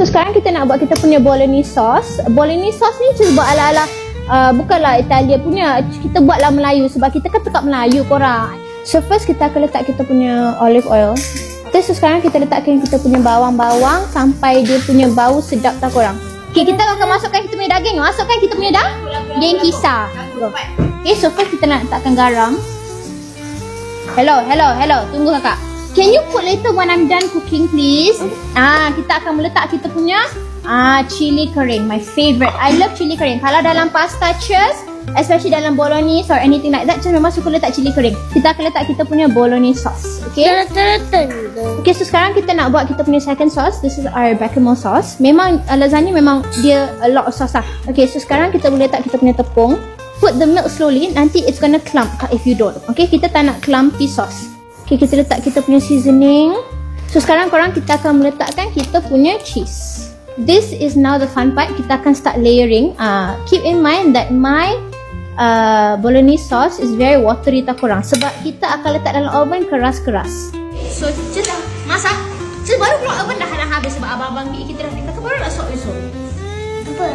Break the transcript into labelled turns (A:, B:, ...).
A: So sekarang kita nak buat kita punya bolognese sauce. Bolognese sauce ni cuba buat ala-ala bukanlah Italia punya. Kita buatlah Melayu sebab kita kan tekak Melayu korang. So first kita akan letak kita punya olive oil. So sekarang kita letakkan kita punya bawang-bawang sampai dia punya bau sedap tak korang. Okay, kita akan masukkan kita punya daging. Masukkan kita punya daging kisar. Okay, so first kita nak letakkan garam. Hello. Tunggu kakak. Can you put later when I'm done cooking please? Kita akan meletak kita punya chili kering. My favorite. I love chili kering. Kalau dalam pasta cheese, especially dalam bolognese or anything like that, just memang suka letak chili kering. Kita akan letak kita punya bolognese sauce. Okay? Okay, so sekarang kita nak buat kita punya second sauce. This is our bechamel sauce. Memang lasagna memang dia a lot of sauce lah. Okay, so sekarang kita boleh letak kita punya tepung. Put the milk slowly, nanti it's gonna clump if you don't. Okay, kita tak nak clumpy sauce. Okay, kita letak kita punya seasoning. So sekarang korang kita akan meletakkan kita punya cheese. This is now the fun part. Kita akan start layering. Keep in mind that my bolognese sauce is very watery tak korang. Sebab kita akan letak dalam oven keras-keras. So just masak. Just baru keluar oven dah habis sebab abang-abang kita dah kata baru nak sok esok. Apa?